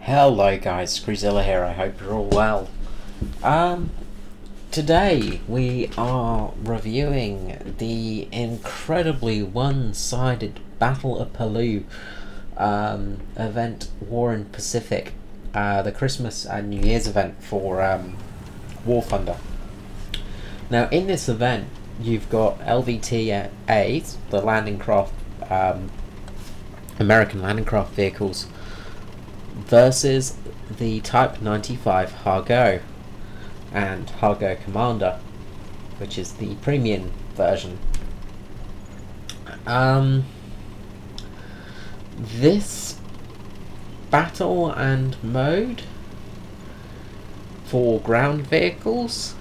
Hello guys, Screwzilla here, I hope you're all well. Today we are reviewing the incredibly one-sided Battle of Peleliu event, War in Pacific, the Christmas and New Year's event for War Thunder. Now in this event you've got LVT-A's, the landing craft, American landing craft vehicles, versus the Type 95 Hargo and Hargo Commander, which is the premium version. This battle and mode for ground vehicles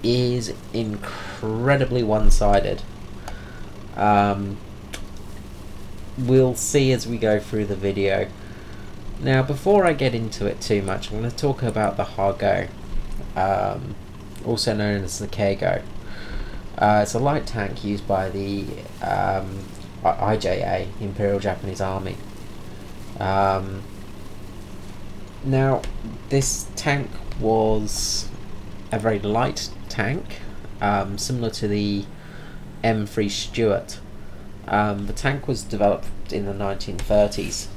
is incredibly one-sided. We'll see as we go through the video. Now, before I get into it too much, I'm going to talk about the Hargo, also known as the Keigo. It's a light tank used by the IJA, Imperial Japanese Army. Now, this tank was a very light tank, similar to the M3 Stuart. The tank was developed in the 1930s.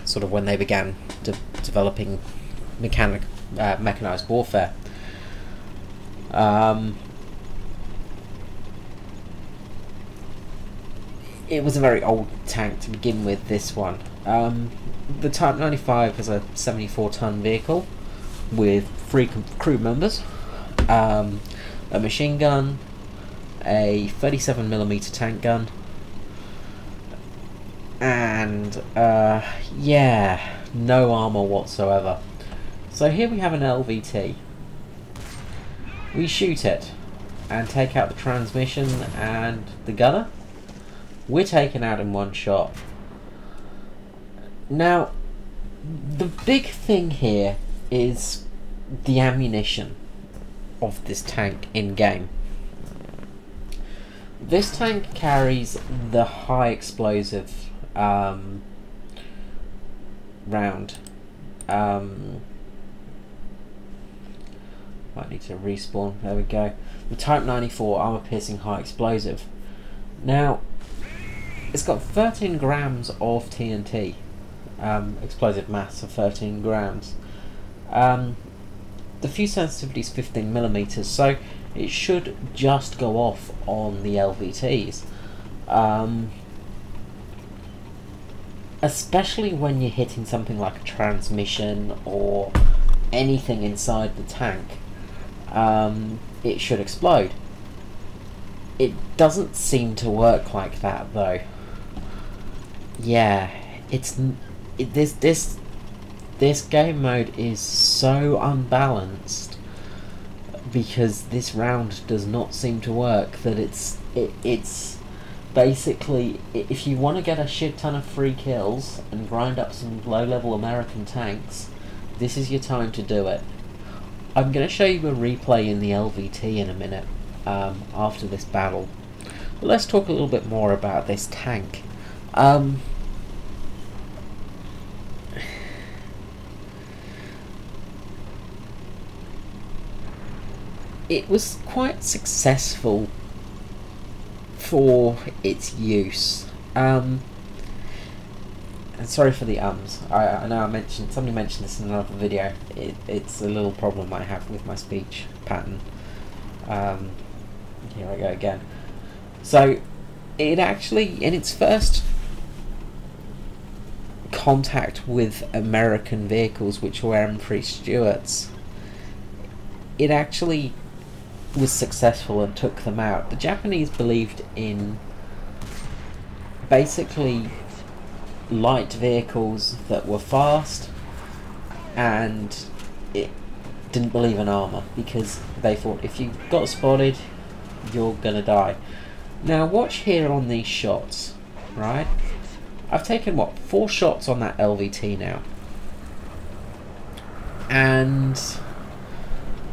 Sort of when they began developing mechanized warfare. It was a very old tank to begin with, this one. The Type 95 is a 74-ton vehicle with 3 crew members, a machine gun, a 37mm tank gun, and yeah, no armor whatsoever. So here we have an LVT. We shoot it and take out the transmission and the gunner. We're taken out in one shot. Now, the big thing here is the ammunition of this tank in game. This tank carries the high explosive round. Might need to respawn. There we go. The Type 94 armor piercing high explosive. Now, it's got 13 grams of TNT, explosive mass of 13 grams. The fuse sensitivity is 15mm, so it should just go off on the LVTs. Especially when you're hitting something like a transmission or anything inside the tank, it should explode. It doesn't seem to work like that though. Yeah, this game mode is so unbalanced because this round does not seem to work. That it's basically, if you want to get a shit ton of free kills and grind up some low-level American tanks, this is your time to do it. I'm going to show you a replay in the LVT in a minute, after this battle. But let's talk a little bit more about this tank. It was quite successful for its use. And sorry for the ums. I know somebody mentioned this in another video. It's a little problem I have with my speech pattern. Here I go again. So it actually, in its first contact with American vehicles, which were M3 Stuarts, it actually was successful and took them out. The Japanese believed in basically light vehicles that were fast, and it didn't believe in armor because they thought if you got spotted you're gonna die. Now watch here on these shots, right? I've taken what, 4 shots on that LVT now, and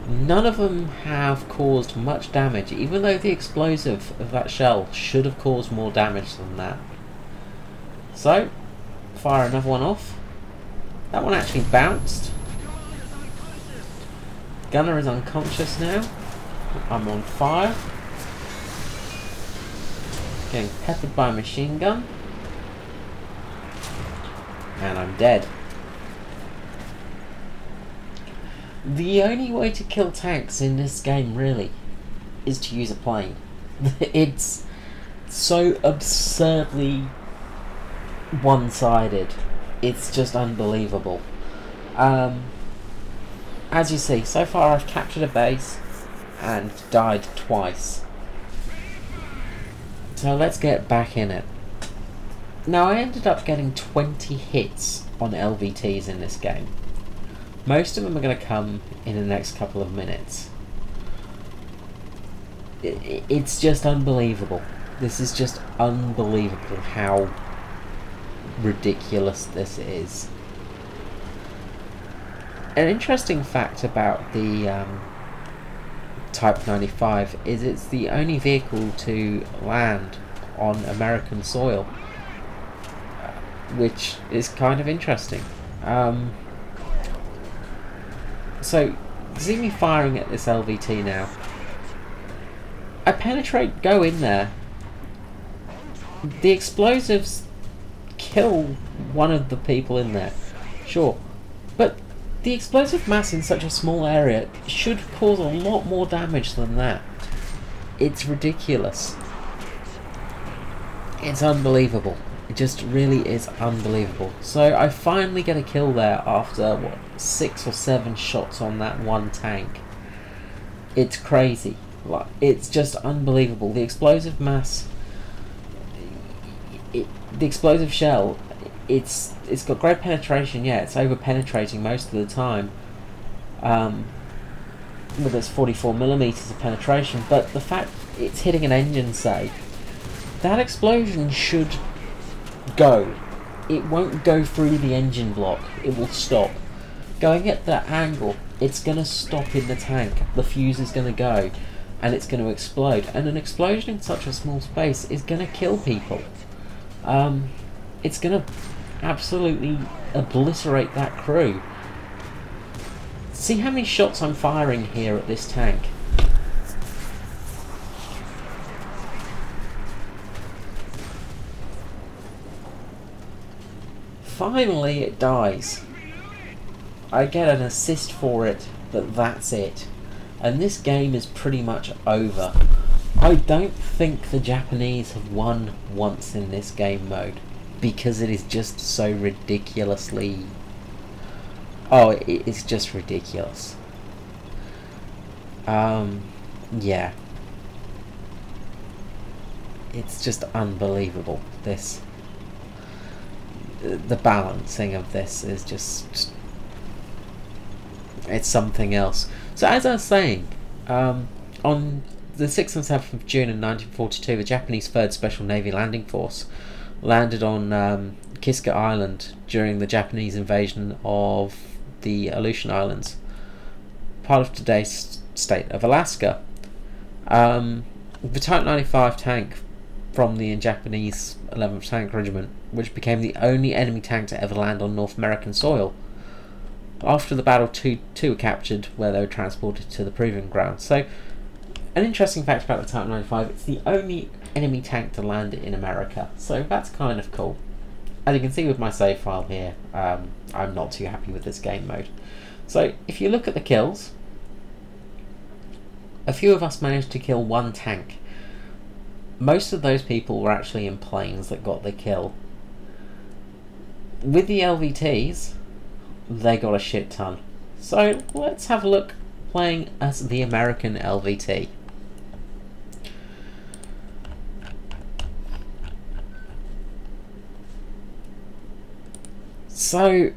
none of them have caused much damage, even though the explosive of that shell should have caused more damage than that. So fire another one off. That one actually bounced. Gunner is unconscious now. I'm on fire. Getting peppered by a machine gun. And I'm dead. The only way to kill tanks in this game, really, is to use a plane. It's so absurdly one-sided. It's just unbelievable. As you see, so far I've captured a base and died twice. So let's get back in it. Now I ended up getting 20 hits on LVTs in this game. Most of them are going to come in the next couple of minutes. It's just unbelievable. This is just unbelievable how ridiculous this is. An interesting fact about the Type 95 is it's the only vehicle to land on American soil, which is kind of interesting. So, see me firing at this LVT now. I penetrate, go in there. The explosives kill one of the people in there, sure, but the explosive mass in such a small area should cause a lot more damage than that. It's ridiculous. It's unbelievable. It just really is unbelievable. So I finally get a kill there after, what, 6 or 7 shots on that one tank. It's crazy. Like, it's just unbelievable. The explosive mass, the explosive shell, it's got great penetration. Yeah, it's over penetrating most of the time. With its 44mm of penetration, but the fact it's hitting an engine, say, that explosion should go. It won't go through the engine block. It will stop. Going at that angle, it's going to stop in the tank. The fuse is going to go, and it's going to explode. And an explosion in such a small space is going to kill people. It's going to absolutely obliterate that crew. See how many shots I'm firing here at this tank. Finally it dies. I get an assist for it, but that's it. And this game is pretty much over. I don't think the Japanese have won once in this game mode, because it is just so ridiculously... oh, it's just ridiculous. Yeah. It's just unbelievable, this. The balancing of this is just... it's something else. So as I was saying, on the 6th and 7th of June in 1942, the Japanese 3rd Special Navy Landing Force landed on Kiska Island during the Japanese invasion of the Aleutian Islands, part of today's state of Alaska. The Type 95 tank from the Japanese 11th Tank Regiment, which became the only enemy tank to ever land on North American soil. After the battle, two were captured, where they were transported to the proving ground. So, an interesting fact about the Type 95, it's the only enemy tank to land in America. So that's kind of cool. As you can see with my save file here, I'm not too happy with this game mode. So, if you look at the kills, a few of us managed to kill one tank. Most of those people were actually in planes that got the kill. With the LVTs, they got a shit ton. So let's have a look playing as the American LVT. So,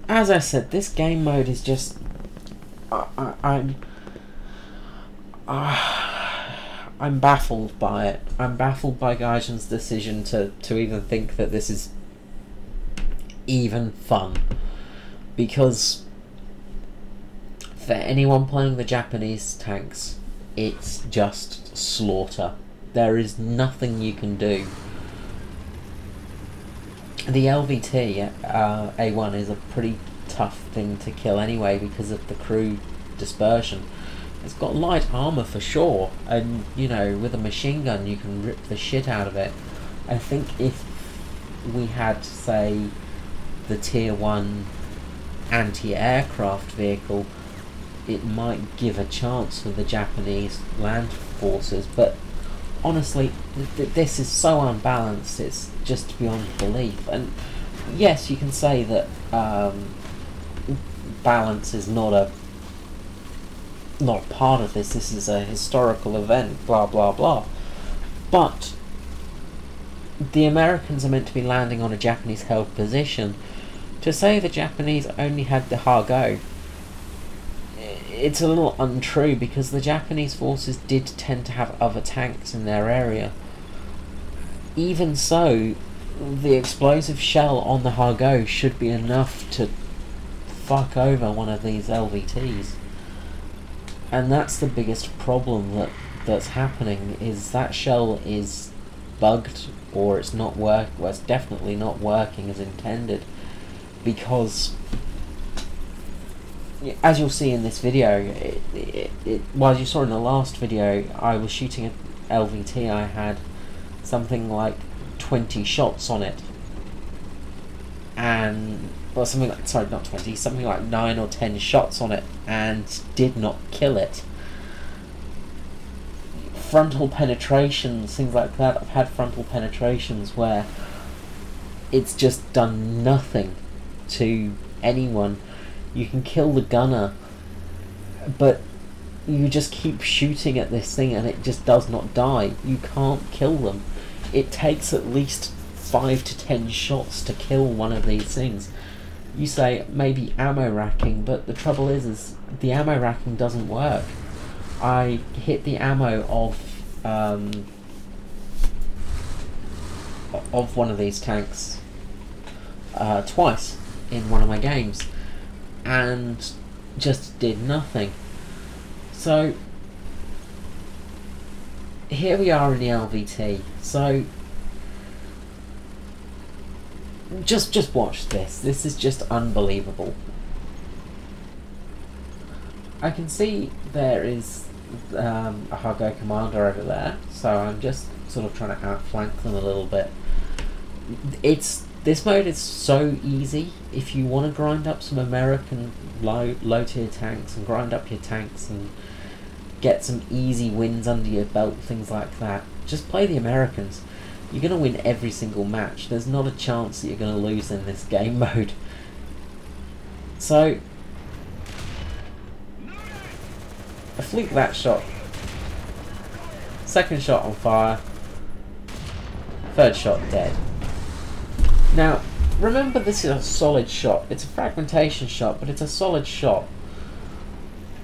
as I said, this game mode is just... I'm baffled by it. I'm baffled by Gaijin's decision to even think that this is even fun. Because for anyone playing the Japanese tanks, it's just slaughter. There is nothing you can do. The LVT A1 is a pretty tough thing to kill anyway because of the crew dispersion. It's got light armor for sure, and you know, with a machine gun you can rip the shit out of it. I think if we had, say, the tier 1 anti-aircraft vehicle, it might give a chance for the Japanese land forces, but honestly, this is so unbalanced, it's just beyond belief. And yes, you can say that balance is not a part of this. This is a historical event, blah blah blah. But the Americans are meant to be landing on a Japanese held position. To say the Japanese only had the Hargo, it's a little untrue, because the Japanese forces did tend to have other tanks in their area. Even so, the explosive shell on the Hargo should be enough to fuck over one of these LVTs. And that's the biggest problem that's happening, is that shell is bugged, or it's not well, it's definitely not working as intended, because as you'll see in this video, well, as you saw in the last video, I was shooting an LVT. I had something like 20 shots on it, and well, something like, sorry, not 20, something like 9 or 10 shots on it, and did not kill it. Frontal penetrations, things like that. I've had frontal penetrations where it's just done nothing to anyone. You can kill the gunner, but you just keep shooting at this thing and it just does not die. You can't kill them. It takes at least 5 to 10 shots to kill one of these things. You say maybe ammo racking, but the trouble is the ammo racking doesn't work. I hit the ammo of one of these tanks twice in one of my games, and just did nothing. So here we are in the LVT. So just watch this. This is just unbelievable. I can see there is a Hargo commander over there, so I'm just sort of trying to outflank them a little bit. This mode is so easy. If you want to grind up some American low tier tanks and grind up your tanks and get some easy wins under your belt, things like that, just play the Americans. You're going to win every single match. There's not a chance that you're going to lose in this game mode. So I flick that shot. Second shot on fire. Third shot dead. Now, remember, this is a solid shot. It's a fragmentation shot, but it's a solid shot.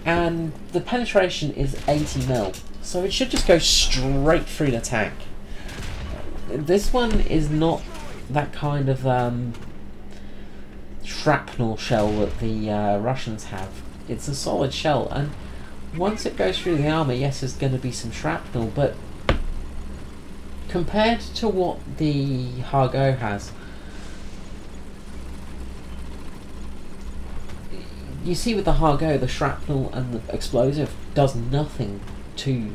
And the penetration is 80 mil, so it should just go straight through the tank. This one is not that kind of shrapnel shell that the Russians have. It's a solid shell, and once it goes through the armour, yes, there's going to be some shrapnel, but compared to what the Hargo has, you see with the Hargo, the shrapnel and the explosive does nothing to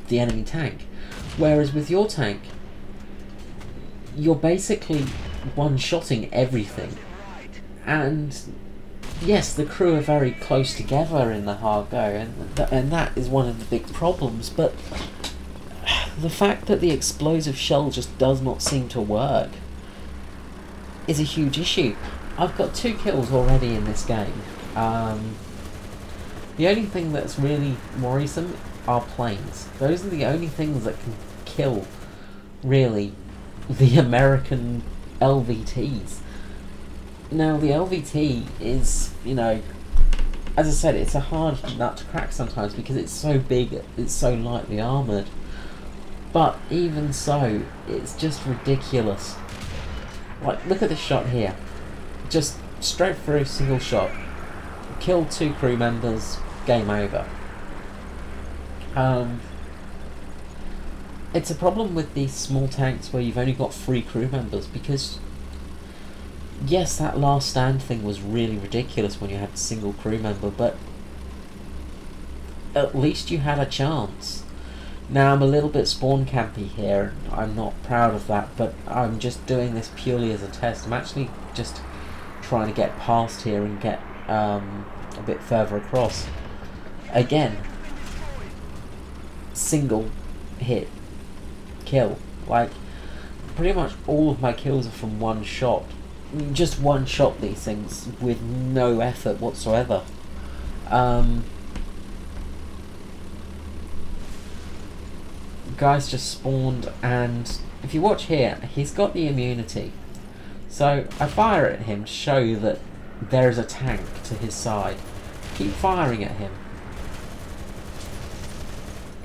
the enemy tank. Whereas with your tank, you're basically one-shotting everything. And yes, the crew are very close together in the Hargo, and that is one of the big problems, but the fact that the explosive shell just does not seem to work is a huge issue. I've got 2 kills already in this game. The only thing that's really worrisome are planes. Those are the only things that can kill, really, the American LVTs. Now, the LVT is, you know, as I said, it's a hard nut to crack sometimes because it's so big, it's so lightly armoured. But even so, it's just ridiculous. Like, look at this shot here. Just straight through, single shot. Killed 2 crew members, game over. It's a problem with these small tanks where you've only got 3 crew members, because yes, that last stand thing was really ridiculous when you had a single crew member, but at least you had a chance. Now, I'm a little bit spawn campy here, and I'm not proud of that, but I'm just doing this purely as a test. I'm actually just trying to get past here and get a bit further across. Again, single hit kill. Like, pretty much all of my kills are from one shot. Just one shot these things with no effort whatsoever. Guys just spawned, and if you watch here, he's got the immunity. So I fire at him to show you that there is a tank to his side. Keep firing at him.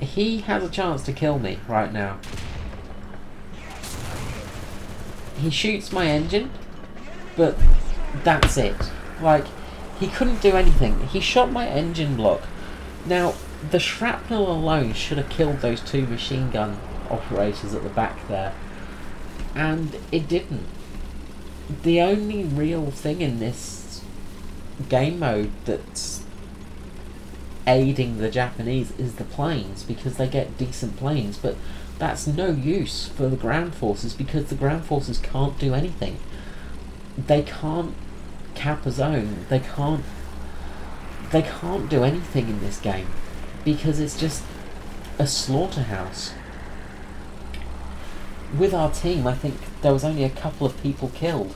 He has a chance to kill me right now. He shoots my engine, but that's it. Like, he couldn't do anything. He shot my engine block. Now, the shrapnel alone should have killed those 2 machine gun operators at the back there, and it didn't. The only real thing in this game mode that's aiding the Japanese is the planes, because they get decent planes, but that's no use for the ground forces, because the ground forces can't do anything. They can't cap a zone. They can't do anything in this game, because it's just a slaughterhouse. With our team, I think there was only a couple of people killed.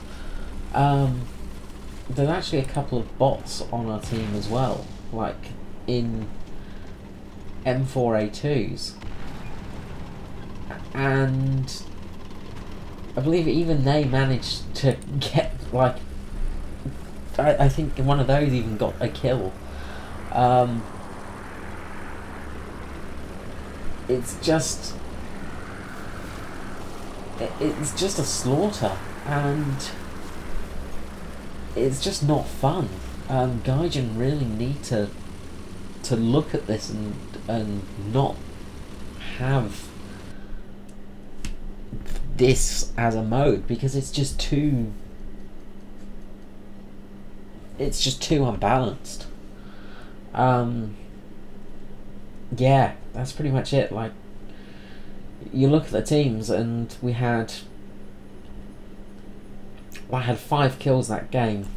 There's actually a couple of bots on our team as well, like in M4A2s. And I believe even they managed to get, like, I think one of those even got a kill. It's just a slaughter, and it's just not fun. Gaijin really need to look at this and not have this as a mode, because it's just too unbalanced. Yeah, that's pretty much it. Like, you look at the teams, and I had 5 kills that game,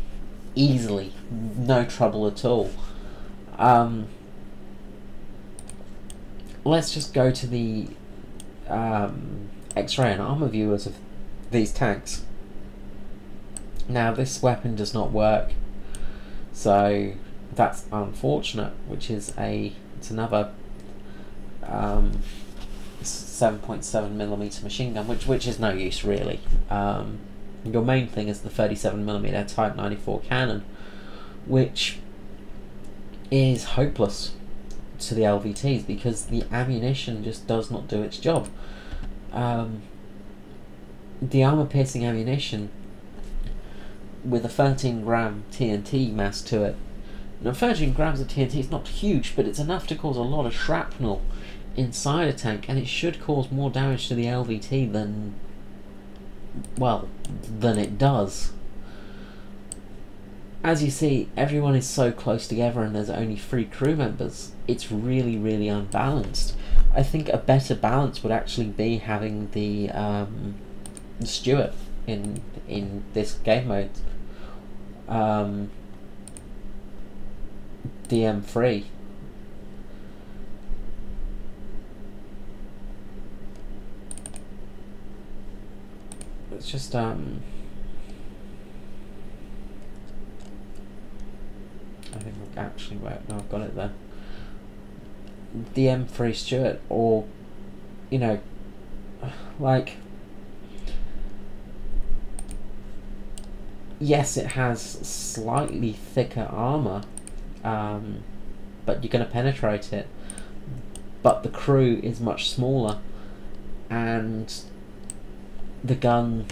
easily, no trouble at all. Let's just go to the X-ray and armor viewers of these tanks. Now, this weapon does not work, so that's unfortunate. Which is it's another 7.7mm machine gun, which is no use really. Your main thing is the 37mm Type 94 cannon, which is hopeless to the LVTs because the ammunition just does not do its job. The armor-piercing ammunition with a 13-gram TNT mass to it. Now, 13 grams of TNT is not huge, but it's enough to cause a lot of shrapnel inside a tank, and it should cause more damage to the LVT than it does. As you see, everyone is so close together and there's only 3 crew members. It's really, really unbalanced. I think a better balance would actually be having the Stewart in this game mode. DM3. It's just I think actually wait, no, I've got it there. DM3 Stewart, or like, yes, it has slightly thicker armor, but you're going to penetrate it, but the crew is much smaller and the gun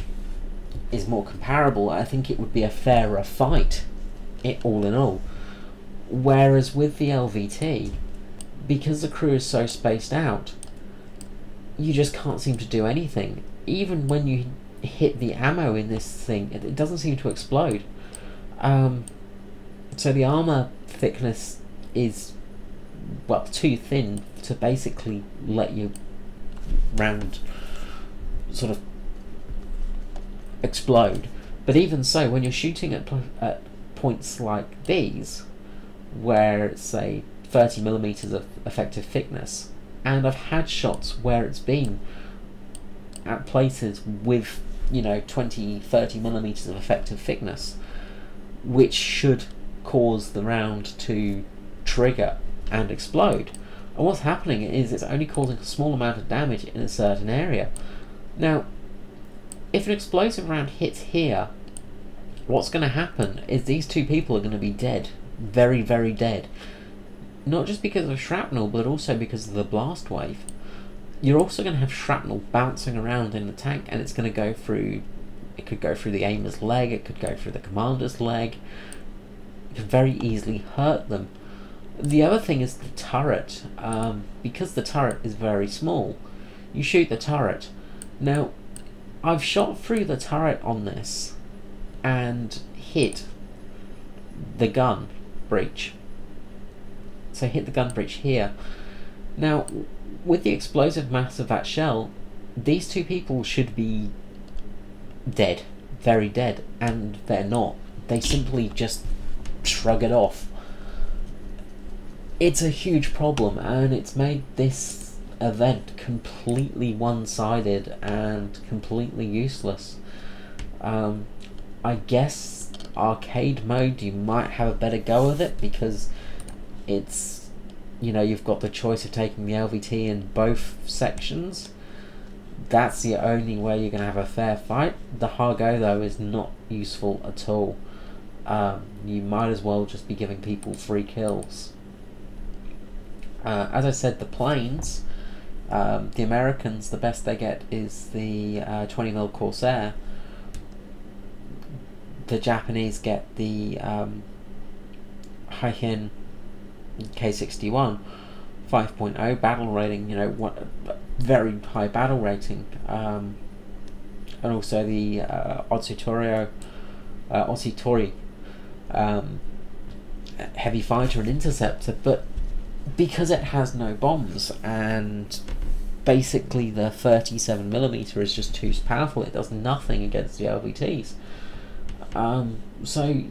is more comparable. I think it would be a fairer fight, all in all. Whereas with the LVT, because the crew is so spaced out, you just can't seem to do anything. Even when you hit the ammo in this thing, it doesn't seem to explode. So the armor thickness is, well, too thin to basically let your round sort of explode. But even so, when you're shooting at points like these, where it's, say, 30mm of effective thickness, and I've had shots where it's been at places with, you know, 20-30mm of effective thickness, which should cause the round to trigger and explode. And what's happening is it's only causing a small amount of damage in a certain area. Now, if an explosive round hits here, what's going to happen is these two people are going to be dead. Very, very dead. Not just because of shrapnel, but also because of the blast wave. You're also going to have shrapnel bouncing around in the tank, and it's going to go through, it could go through the aimer's leg, it could go through the commander's leg. It could very easily hurt them. The other thing is the turret. Because the turret is very small, you shoot the turret. Now, I've shot through the turret on this and hit the gun breech. So hit the gun breech here. Now, with the explosive mass of that shell, these two people should be dead, very dead, and they're not. They simply just shrug it off. It's a huge problem, and it's made this event completely one-sided and completely useless. I guess arcade mode, you might have a better go of it, because it's, you know, you've got the choice of taking the LVT in both sections. That's the only way you're going to have a fair fight. The Hargo, though, is not useful at all. You might as well just be giving people free kills. As I said, the planes, the Americans, the best they get is the 20mm Corsair. The Japanese get the Heihin K61 5.0 battle rating, you know, very high battle rating, and also the Otsutori heavy fighter and interceptor. But because it has no bombs, and basically the 37mm is just too powerful, it does nothing against the LVTs. So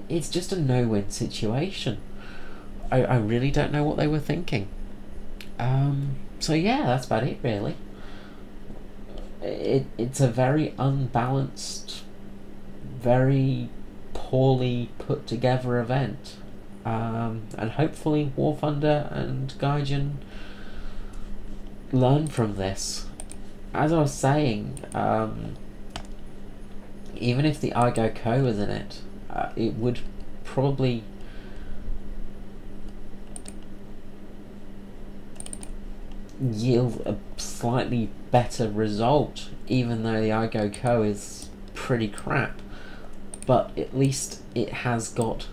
it's just a no-win situation. I really don't know what they were thinking. So yeah, that's about it, really. It's a very unbalanced, very poorly put together event. And hopefully War Thunder and Gaijin learn from this. As I was saying, even if the Igo Ko was in it, it would probably yield a slightly better result, even though the Igo Ko is pretty crap. But at least it has got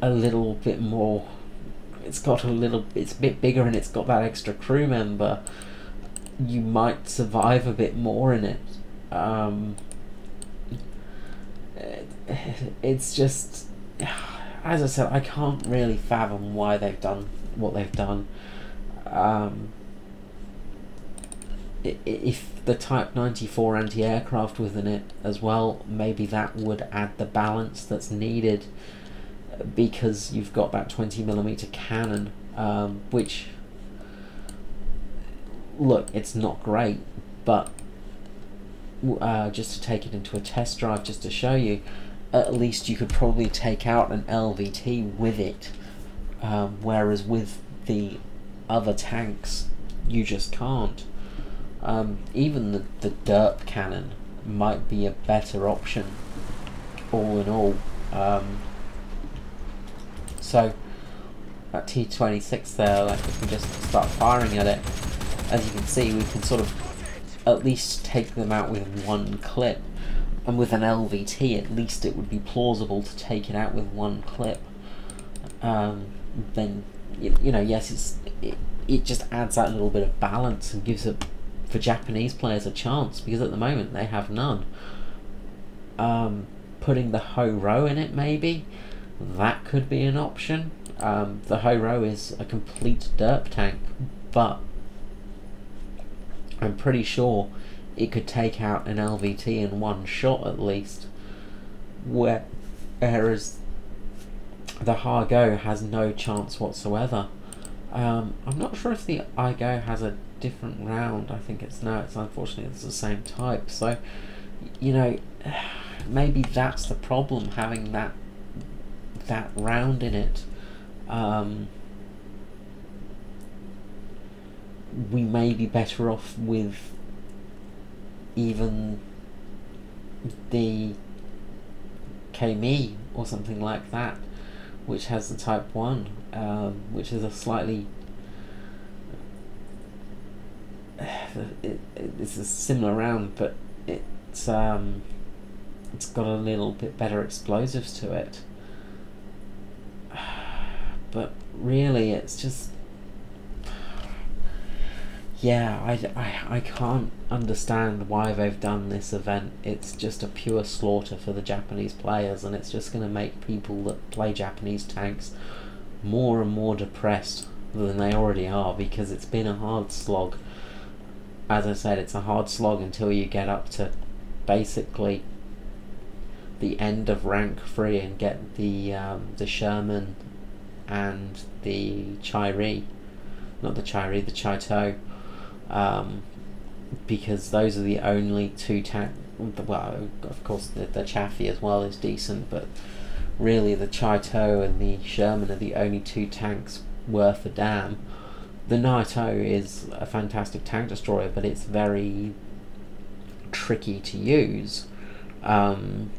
a little bit more, it's a bit bigger, and it's got that extra crew member. You might survive a bit more in it. It's just, as I said, I can't really fathom why they've done what they've done. If the Type 94 anti-aircraft was in it as well, maybe that would add the balance that's needed, because you've got that 20mm cannon, which, look, it's not great, but just to take it into a test drive, just to show you, at least you could probably take out an LVT with it, whereas with the other tanks you just can't. Even the derp cannon might be a better option, all in all. So that T-26 there, like, if we just start firing at it, as you can see, we can sort of at least take them out with one clip, and with an LVT at least it would be plausible to take it out with one clip. Then you know, yes, it just adds that little bit of balance and gives it for Japanese players a chance, because at the moment they have none. Putting the Ho-Ro in it, maybe that could be an option. The Ho-Ro is a complete derp tank, but I'm pretty sure it could take out an LVT in one shot at least, whereas the Ha-Go has no chance whatsoever. I'm not sure if the I-Go has a different round. I think it's unfortunately it's the same type, so you know, maybe that's the problem, having that round in it. We may be better off with even the Kami or something like that, which has the Type 1, which is a slightly it's a similar round, but it's got a little bit better explosives to it. But really, it's just, yeah, I can't understand why they've done this event. It's just a pure slaughter for the Japanese players, and it's just going to make people that play Japanese tanks more and more depressed than they already are, because it's been a hard slog. As I said, it's a hard slog until you get up to basically the end of rank 3 and get the Sherman and the Chai-Ri, not the Chai-Ri, the Chai-To, because those are the only two tanks. Well, of course the Chaffee as well is decent, but really the Chai-To and the Sherman are the only two tanks worth a damn. The Naito is a fantastic tank destroyer, but it's very tricky to use. And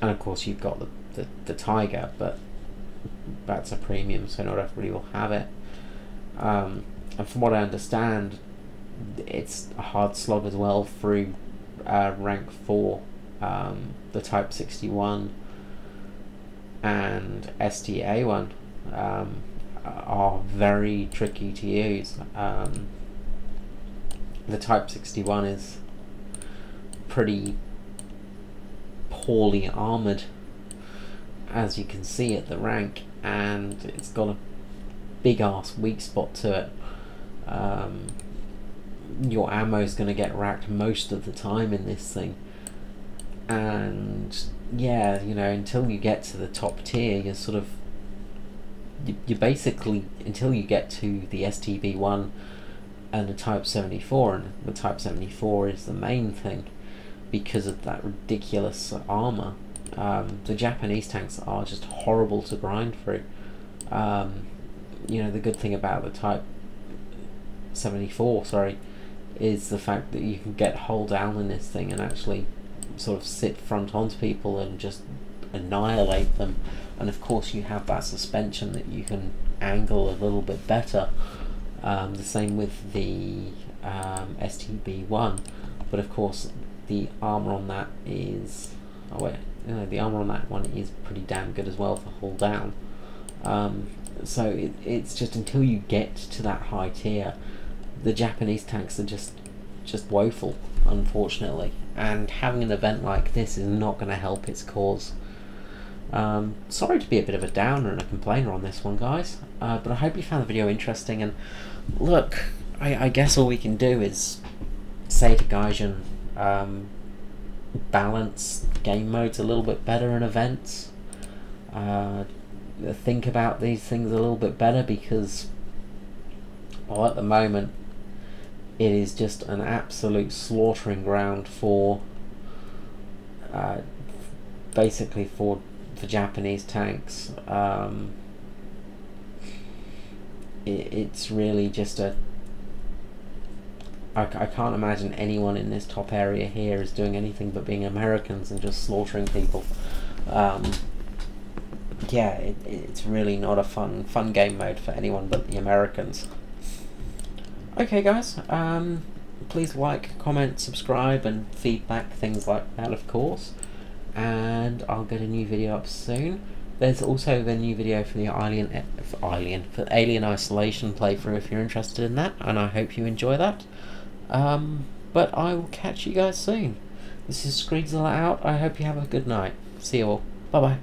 of course you've got the Tiger, but that's a premium, so not everybody will have it. And from what I understand, it's a hard slog as well through rank 4. The Type 61 and STA1 are very tricky to use. The Type 61 is pretty poorly armoured, as you can see at the rank, and it's got a big ass weak spot to it. Your ammo is going to get racked most of the time in this thing, and yeah, you know, until you get to the top tier, you're sort of, you basically, until you get to the STB1 and the Type 74, and the Type 74 is the main thing because of that ridiculous armor. The Japanese tanks are just horrible to grind through. You know, the good thing about the Type 74, sorry, is the fact that you can get hull down in this thing and actually sort of sit front onto people and just annihilate them. And of course you have that suspension that you can angle a little bit better. The same with the STB1, but of course the armor on that is, oh wait, you know, the armor on that one is pretty damn good as well for hull down. So it's just until you get to that high tier, the Japanese tanks are just woeful, unfortunately, and having an event like this is not going to help its cause. Sorry to be a bit of a downer and a complainer on this one, guys, but I hope you found the video interesting. And look, I guess all we can do is say to Gaijin, balance game modes a little bit better in events. Think about these things a little bit better, because, well, at the moment it is just an absolute slaughtering ground for basically for Japanese tanks. It's really just a, I can't imagine anyone in this top area here is doing anything but being Americans and just slaughtering people. Yeah, it's really not a fun game mode for anyone but the Americans. Okay guys, please like, comment, subscribe, and feedback, things like that, of course, and I'll get a new video up soon. There's also the new video for the for Alien Isolation playthrough if you're interested in that, and I hope you enjoy that. But I will catch you guys soon. This is Screedzilla out. I hope you have a good night. See you all. Bye bye.